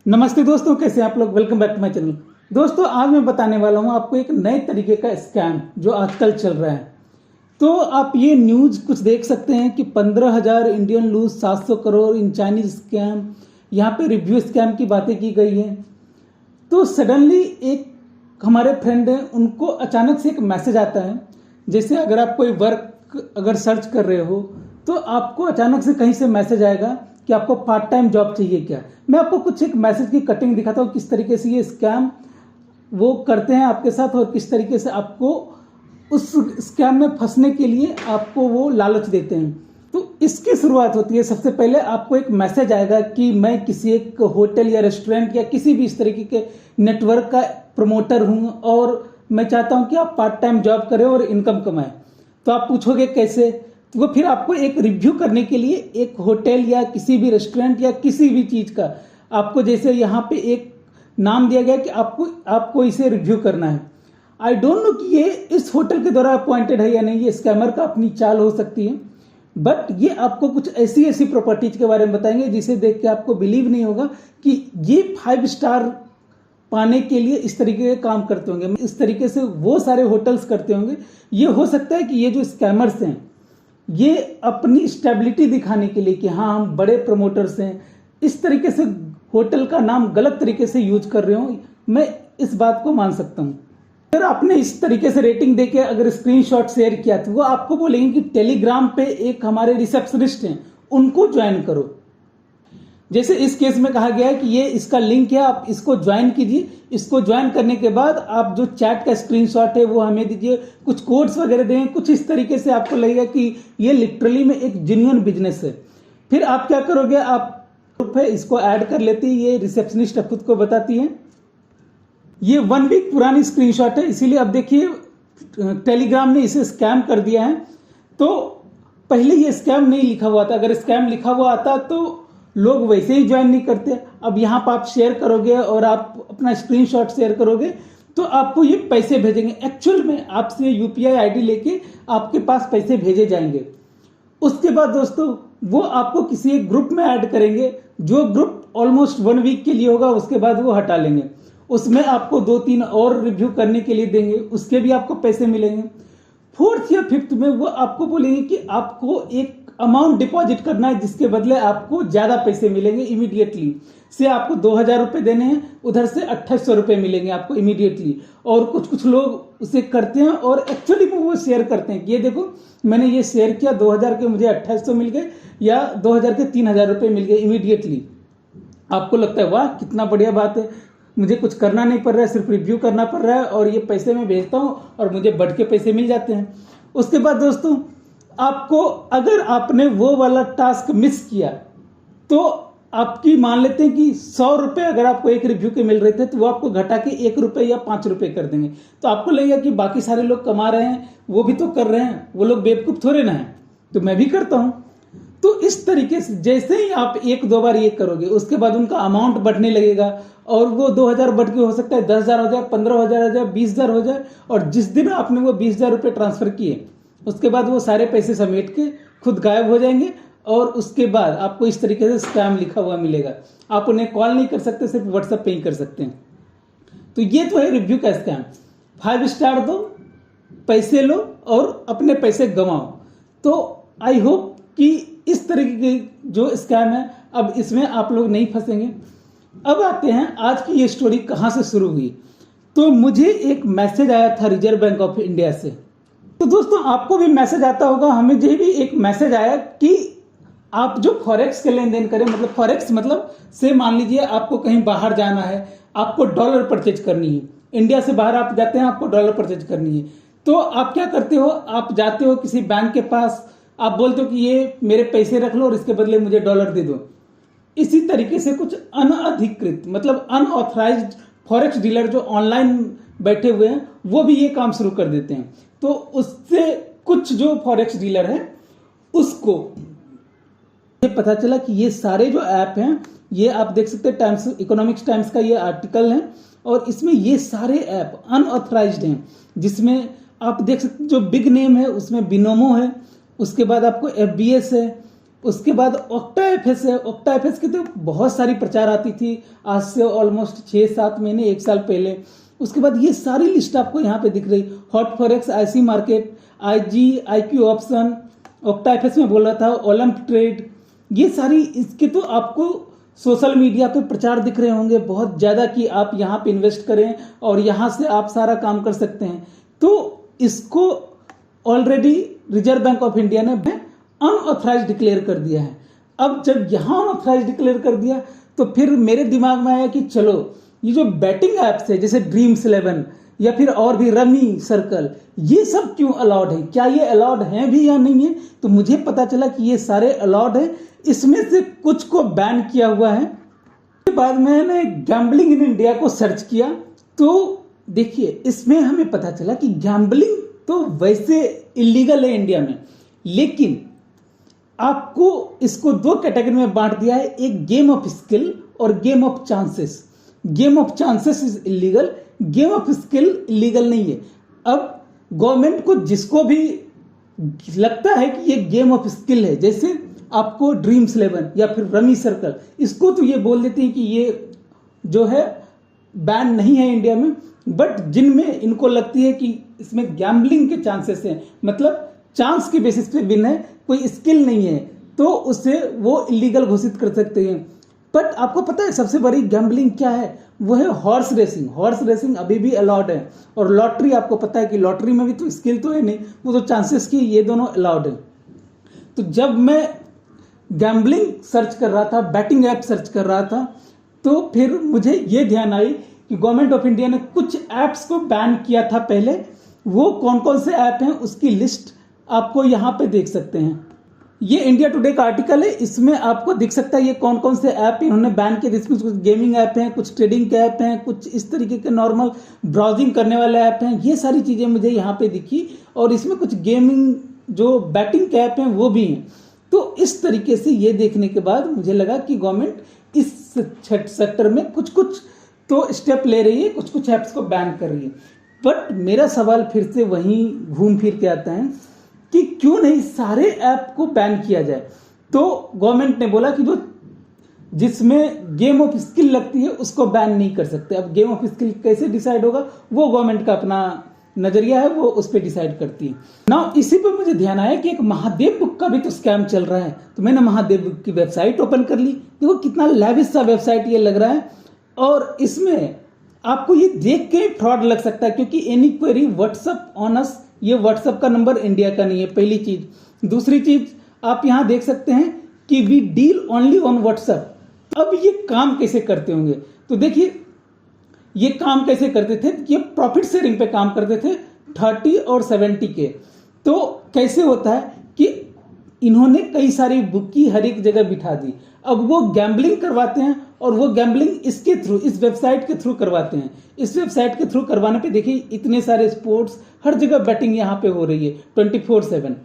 नमस्ते दोस्तों, कैसे हैं आप लोग। Welcome back to my channel. दोस्तों, आज मैं बताने वाला हूं आपको एक नए तरीके का स्कैम जो आजकल चल रहा है। तो आप ये न्यूज़ कुछ देख सकते हैं कि 15,000 Indian lose 700 crore in Chinese scam. यहाँ पे रिव्यू स्कैम की बातें की गई हैं। तो सडनली एक हमारे फ्रेंड हैं, उनको अचानक से एक मैसेज आता है। जैसे अगर आप कोई वर्क अगर सर्च कर रहे हो तो आपको अचानक से कहीं से मैसेज आएगा कि आपको पार्ट टाइम जॉब चाहिए क्या। मैं आपको कुछ एक मैसेज की कटिंग दिखाता हूँ, किस तरीके से ये स्कैम वो करते हैं आपके साथ और किस तरीके से आपको उस स्कैम में फंसने के लिए आपको वो लालच देते हैं। तो इसकी शुरुआत होती है, सबसे पहले आपको एक मैसेज आएगा कि मैं किसी एक होटल या रेस्टोरेंट या किसी भी इस तरीके के नेटवर्क का प्रमोटर हूं और मैं चाहता हूं कि आप पार्ट टाइम जॉब करें और इनकम कमाएं। तो आप पूछोगे कैसे, तो वो फिर आपको एक रिव्यू करने के लिए एक होटल या किसी भी रेस्टोरेंट या किसी भी चीज का आपको, जैसे यहाँ पे एक नाम दिया गया कि आपको इसे रिव्यू करना है। आई डोंट नो कि ये इस होटल के द्वारा अपॉइंटेड है या नहीं, ये स्कैमर का अपनी चाल हो सकती है। बट ये आपको कुछ ऐसी ऐसी प्रॉपर्टीज के बारे में बताएंगे जिसे देख के आपको बिलीव नहीं होगा कि ये 5 स्टार पाने के लिए इस तरीके के काम करते होंगे। इस तरीके से वो सारे होटल्स करते होंगे। ये हो सकता है कि ये जो स्कैमर्स हैं ये अपनी स्टेबिलिटी दिखाने के लिए कि हाँ हम बड़े प्रमोटर्स हैं, इस तरीके से होटल का नाम गलत तरीके से यूज कर रहे हो। मैं इस बात को मान सकता हूं। अगर आपने इस तरीके से रेटिंग देके अगर स्क्रीनशॉट शेयर किया तो वो आपको बोलेंगे कि टेलीग्राम पे एक हमारे रिसेप्शनिस्ट हैं, उनको ज्वाइन करो। जैसे इस केस में कहा गया है कि ये इसका लिंक है, आप इसको ज्वाइन कीजिए। इसको ज्वाइन करने के बाद आप जो चैट का स्क्रीनशॉट है वो हमें दीजिए, कुछ कोड्स वगैरह दें। कुछ इस तरीके से आपको लगेगा कि ये लिटरली में एक जेन्युइन बिजनेस है। फिर आप क्या करोगे, आप ग्रुप है इसको ऐड कर लेती है। ये रिसेप्शनिस्ट खुद को बताती है। ये 1 वीक पुरानी स्क्रीनशॉट है, इसीलिए अब देखिए टेलीग्राम ने इसे स्कैम कर दिया है। तो पहले ये स्कैम नहीं लिखा हुआ था, अगर स्कैम लिखा हुआ आता तो लोग वैसे ही ज्वाइन नहीं करते। अब यहाँ पर आप शेयर करोगे और आप अपना स्क्रीनशॉट शेयर करोगे तो आपको ये पैसे भेजेंगे। एक्चुअल में आपसे यूपीआई आईडी लेके आपके पास पैसे भेजे जाएंगे। उसके बाद दोस्तों वो आपको किसी एक ग्रुप में ऐड करेंगे, जो ग्रुप ऑलमोस्ट 1 वीक के लिए होगा, उसके बाद वो हटा लेंगे। उसमें आपको 2-3 और रिव्यू करने के लिए देंगे, उसके भी आपको पैसे मिलेंगे। 4th या 5th में वो आपको बोलेंगे कि आपको एक अमाउंट डिपॉजिट करना है, जिसके बदले आपको ज्यादा पैसे मिलेंगे इमीडिएटली। से आपको 2,000 रुपए देने हैं, उधर से 2,800 रुपए मिलेंगे आपको इमीडिएटली। और कुछ कुछ लोग उसे करते हैं और एक्चुअली वो शेयर करते हैं कि ये देखो मैंने ये शेयर किया, 2,000 के मुझे 2,800 मिल गए या 2,000 के 3,000 रुपए मिल गए इमीडिएटली। आपको लगता है वाह कितना बढ़िया बात है, मुझे कुछ करना नहीं पड़ रहा है, सिर्फ रिव्यू करना पड़ रहा है और ये पैसे मैं भेजता हूँ और मुझे बढ़ के पैसे मिल जाते हैं। उसके बाद दोस्तों आपको, अगर आपने वो वाला टास्क मिस किया तो आपकी मान लेते हैं कि 100 रुपए अगर आपको एक रिव्यू के मिल रहे थे तो वो आपको घटा के 1 रुपए या 5 रुपए कर देंगे। तो आपको लगेगा कि बाकी सारे लोग कमा रहे हैं, वो भी तो कर रहे हैं, वो लोग बेवकूफ थोड़े ना है, तो मैं भी करता हूं। तो इस तरीके से जैसे ही आप 1-2 बार ये करोगे उसके बाद उनका अमाउंट बढ़ने लगेगा और वो 2,000 बढ़ के हो सकता है 10,000 हो जाए, 15,000 हो जाए, 20,000 हो जाए। और जिस दिन आपने वो 20,000 रुपए ट्रांसफर किए उसके बाद वो सारे पैसे समेट के खुद गायब हो जाएंगे और उसके बाद आपको इस तरीके से स्कैम लिखा हुआ मिलेगा। आप उन्हें कॉल नहीं कर सकते, सिर्फ व्हाट्सएप पे ही कर सकते हैं। तो ये तो है रिव्यू का स्कैम। 5 स्टार दो, पैसे लो और अपने पैसे गंवाओ। तो आई होप कि इस तरीके के जो स्कैम है अब इसमें आप लोग नहीं फंसेंगे। अब आते हैं आज की ये स्टोरी कहां से शुरू हुई। तो मुझे एक मैसेज आया था रिजर्व बैंक ऑफ इंडिया से। तो दोस्तों आपको भी मैसेज आता होगा, हमें जो भी एक मैसेज आया कि आप जो फॉरेक्स के लेन देन करें, मतलब फॉरेक्स मतलब से मान लीजिए आपको कहीं बाहर जाना है, आपको डॉलर परचेज करनी है, इंडिया से बाहर आप जाते हैं, आपको डॉलर परचेज करनी है। तो आप क्या करते हो, आप जाते हो किसी बैंक के पास, आप बोलते हो कि ये मेरे पैसे रख लो और इसके बदले मुझे डॉलर दे दो। इसी तरीके से कुछ अनअधिकृत मतलब अनऑथराइज्ड फॉरेक्स डीलर जो ऑनलाइन बैठे हुए हैं वो भी ये काम शुरू कर देते हैं। तो उससे कुछ जो फॉरेक्स डीलर है उसको ये पता चला कि ये सारे जो ऐप हैं, ये आप देख सकते हैं टाइम्स इकोनॉमिक्स टाइम्स का ये आर्टिकल है और इसमें ये सारे ऐप अनऑथराइज्ड हैं। जिसमें आप देख सकते जो बिग नेम है उसमें बिनोमो है, उसके बाद आपको FBS है, उसके बाद ऑक्टा एफएस है। ऑक्टा एफएस की तो बहुत सारी प्रचार आती थी आज से ऑलमोस्ट 6-7 महीने 1 साल पहले। उसके बाद ये सारी लिस्ट आपको यहाँ पे दिख रही, hot forex, IC market, IG, IQ option, octa FS में बोल रहा था, ओलंप ट्रेड, ये सारी इसके तो आपको सोशल मीडिया पे प्रचार दिख रहे होंगे बहुत ज़्यादा कि आप यहाँ पे इन्वेस्ट करें और यहाँ से आप सारा काम कर सकते हैं। तो इसको already reserve bank of India ने अनऑथराइज डिक्लेयर कर दिया है। अब जब यहाँ अनऑथराइज डिक्लेयर कर दिया तो फिर मेरे दिमाग में आया कि चलो ये जो बैटिंग एप्स है जैसे ड्रीम्स 11 या फिर और भी रमी सर्कल, ये सब क्यों अलाउड है, क्या ये अलाउड हैं भी या नहीं है। तो मुझे पता चला कि ये सारे अलाउड है, इसमें से कुछ को बैन किया हुआ है। उसके बाद मैंने गैम्बलिंग इन इंडिया को सर्च किया तो देखिए इसमें हमें पता चला कि गैम्बलिंग तो वैसे इलीगल है इंडिया में, लेकिन आपको इसको 2 कैटेगरी में बांट दिया है, एक गेम ऑफ स्किल और game of chances. Game of chances is illegal, game of skill illegal नहीं है। अब गवर्नमेंट को जिसको भी लगता है कि ये गेम ऑफ स्किल है, जैसे आपको ड्रीम्स 11 या फिर रमी सर्कल, इसको तो ये बोल देते हैं कि ये जो है बैन नहीं है इंडिया में, बट जिनमें इनको लगती है कि इसमें गैम्बलिंग के चांसेस हैं, मतलब चांस के बेसिस पे विन है, कोई स्किल नहीं है, तो उसे वो इलीगल घोषित कर सकते हैं। बट आपको पता है सबसे बड़ी गैम्बलिंग क्या है, वो है हॉर्स रेसिंग। हॉर्स रेसिंग अभी भी अलाउड है, और लॉटरी आपको पता है कि लॉटरी में भी तो स्किल तो है नहीं, वो तो चांसेस की, ये दोनों अलाउड है। तो जब मैं गैम्बलिंग सर्च कर रहा था, बैटिंग ऐप सर्च कर रहा था, तो फिर मुझे ये ध्यान आई कि गवर्नमेंट ऑफ इंडिया ने कुछ ऐप्स को बैन किया था पहले। वो कौन कौन से ऐप हैं उसकी लिस्ट आपको यहाँ पे देख सकते हैं। ये इंडिया टुडे का आर्टिकल है, इसमें आपको दिख सकता है ये कौन कौन से ऐप इन्होंने बैन किए। इसमें कुछ गेमिंग ऐप हैं, कुछ ट्रेडिंग के ऐप हैं, कुछ इस तरीके के नॉर्मल ब्राउजिंग करने वाले ऐप हैं। ये सारी चीज़ें मुझे यहाँ पे दिखी, और इसमें कुछ गेमिंग जो बैटिंग के ऐप हैं वो भी हैं। तो इस तरीके से ये देखने के बाद मुझे लगा कि गवर्नमेंट इस सेक्टर में कुछ कुछ तो स्टेप ले रही है, कुछ कुछ ऐप्स को बैन कर रही है। बट मेरा सवाल फिर से वहीं घूम फिर के आता है कि क्यों नहीं सारे ऐप को बैन किया जाए। तो गवर्नमेंट ने बोला कि जो जिसमें गेम ऑफ स्किल लगती है उसको बैन नहीं कर सकते। अब गेम ऑफ स्किल कैसे डिसाइड होगा वो गवर्नमेंट का अपना नजरिया है, वो उस पर डिसाइड करती है ना। इसी पे मुझे ध्यान आया कि एक महादेव बुक का भी तो स्कैम चल रहा है, तो मैंने महादेव बुक की वेबसाइट ओपन कर ली। देखो कितना लेविश सा वेबसाइट ये लग रहा है, और इसमें आपको ये देख के फ्रॉड लग सकता है, क्योंकि any query WhatsApp on us, ये व्हाट्सएप का नंबर इंडिया का नहीं है, पहली चीज। दूसरी चीज आप यहां देख सकते हैं कि we deal only on WhatsApp. अब ये काम कैसे करते होंगे, तो देखिए ये काम कैसे करते थे, ये प्रॉफिट शेयरिंग पे काम करते थे 30 और 70 के। तो कैसे होता है कि इन्होंने कई सारी बुक की हर एक जगह बिठा दी। अब वो गैम्बलिंग करवाते हैं, और वो गैम्बलिंग इसके थ्रू, इस वेबसाइट के थ्रू करवाते हैं। इस वेबसाइट के थ्रू करवाने पे देखिए इतने सारे स्पोर्ट्स, हर जगह बैटिंग यहाँ पे हो रही है 24/7।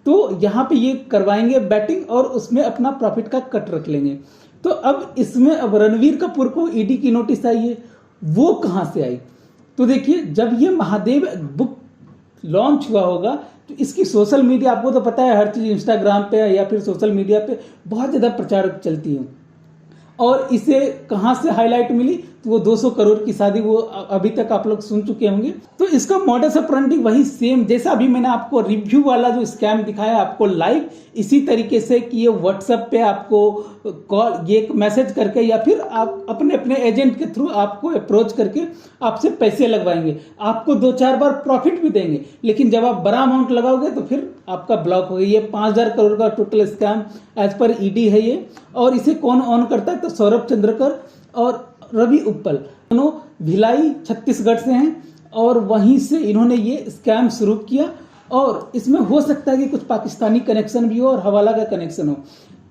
तो यहाँ पे ये करवाएंगे बैटिंग, और उसमें अपना प्रॉफिट का कट रख लेंगे। तो अब इसमें अब रणवीर कपूर को ईडी की नोटिस आई है, वो कहाँ से आई। तो देखिए जब ये महादेव बुक लॉन्च हुआ होगा तो इसकी सोशल मीडिया, आपको तो पता है हर चीज इंस्टाग्राम पे या फिर सोशल मीडिया पे बहुत ज्यादा प्रचार चलती है, और इसे कहाँ से हाईलाइट मिली, तो वो 200 करोड़ की शादी, वो अभी तक आप लोग सुन चुके होंगे। तो इसका मॉडस ऑपरेंडी वही सेम, जैसा अभी मैंने आपको रिव्यू वाला जो स्कैम दिखाया आपको लाइव, इसी तरीके से कि ये व्हाट्सएप पे आपको कॉल, ये मैसेज करके या फिर आप अपने अपने एजेंट के थ्रू आपको अप्रोच करके आपसे पैसे लगवाएंगे। आपको 2-4 बार प्रॉफिट भी देंगे, लेकिन जब आप बड़ा अमाउंट लगाओगे तो फिर आपका ब्लॉक हो गया। ये 5000 करोड़ का total scam as per ED है ये। और इसे कौन ऑन करता है, तो सौरभ चंद्रकर और रवि उप्पल, दोनों भिलाई छत्तीसगढ़ से हैं, और वहीं से इन्होंने ये स्कैम शुरू किया। और इसमें हो सकता है कि कुछ पाकिस्तानी कनेक्शन भी हो और हवाला का कनेक्शन हो।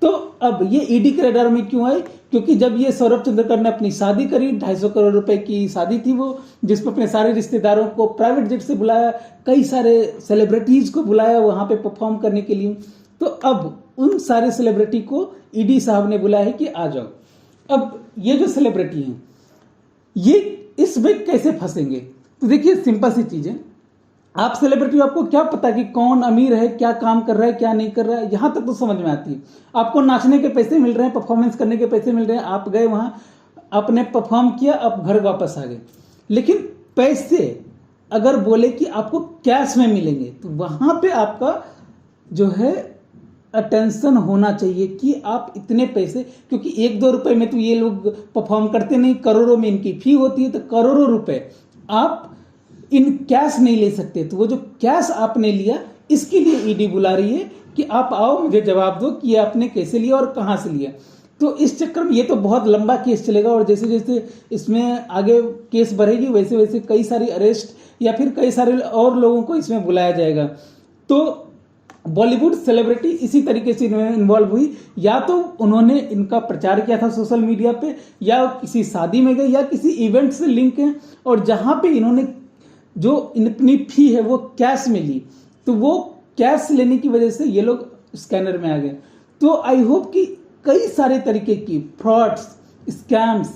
तो अब ये ईडी के रडार में क्यों आए, क्योंकि जब ये सौरभ चंद्रकर ने अपनी शादी करी, 250 करोड़ रुपए की शादी थी वो, जिसमें अपने सारे रिश्तेदारों को प्राइवेट जेट से बुलाया, कई सारे सेलिब्रिटीज को बुलाया वहां पे परफॉर्म करने के लिए। तो अब उन सारे सेलिब्रिटी को ईडी साहब ने बुलाया है कि आ जाओ। अब ये जो सेलिब्रिटी हैं ये इसमें कैसे फंसेंगे, तो देखिए सिंपल सी चीज है। आप सेलिब्रिटी, आपको क्या पता कि कौन अमीर है, क्या काम कर रहा है, क्या नहीं कर रहा है, यहां तक तो समझ में आती है। आपको नाचने के पैसे मिल रहे हैं, परफॉर्मेंस करने के पैसे मिल रहे हैं, आप गए वहां, आपने परफॉर्म किया, आप घर वापस आ गए। लेकिन पैसे अगर बोले कि आपको कैश में मिलेंगे, तो वहां पे आपका जो है अटेंशन होना चाहिए कि आप इतने पैसे, क्योंकि 1-2 रुपए में तो ये लोग परफॉर्म करते नहीं, करोड़ों में इनकी फी होती है, तो करोड़ों रुपए आप इन कैश नहीं ले सकते। तो वो जो कैश आपने लिया, इसके लिए ईडी बुला रही है कि आप आओ, मुझे जवाब दो कि आपने कैसे लिया और कहां से लिया। तो इस चक्कर में ये तो बहुत लंबा केस चलेगा, और जैसे जैसे इसमें आगे केस बढ़ेगी, वैसे वैसे कई सारी अरेस्ट या फिर कई सारे और लोगों को इसमें बुलाया जाएगा। तो बॉलीवुड सेलिब्रिटी इसी तरीके से इन्वॉल्व हुई, या तो उन्होंने इनका प्रचार किया था सोशल मीडिया पे, या किसी शादी में गए, या किसी इवेंट से लिंक है, और जहां पे इन्होंने जो अपनी फी है वो कैश में ली, तो वो कैश लेने की वजह से ये लोग स्कैनर में आ गए। तो आई होप कि कई सारे तरीके की फ्रॉड्स, स्कैम्स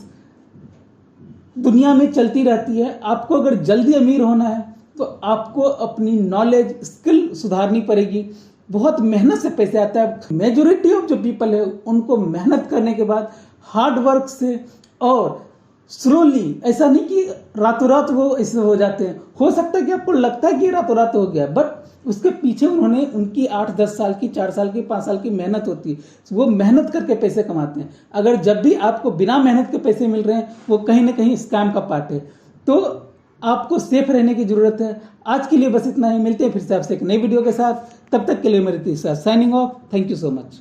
दुनिया में चलती रहती है। आपको अगर जल्दी अमीर होना है तो आपको अपनी नॉलेज, स्किल सुधारनी पड़ेगी। बहुत मेहनत से पैसे आता है। मेजोरिटी ऑफ जो पीपल है उनको मेहनत करने के बाद, हार्ड वर्क से और स्लोली, ऐसा नहीं कि रातों रात वो ऐसे हो जाते हैं। हो सकता है कि आपको लगता है कि रातों रात हो गया, बट उसके पीछे उन्होंने उनकी 8-10 साल की, 4 साल की, 5 साल की मेहनत होती है। वो मेहनत करके पैसे कमाते हैं। अगर जब भी आपको बिना मेहनत के पैसे मिल रहे हैं, वो कहीं ना कहीं स्कैम का पार्ट है। तो आपको सेफ रहने की जरूरत है। आज के लिए बस इतना ही। मिलते हैं फिर से आपसे एक नई वीडियो के साथ। तब तक के लिए मेरी signing off. Thank you so much.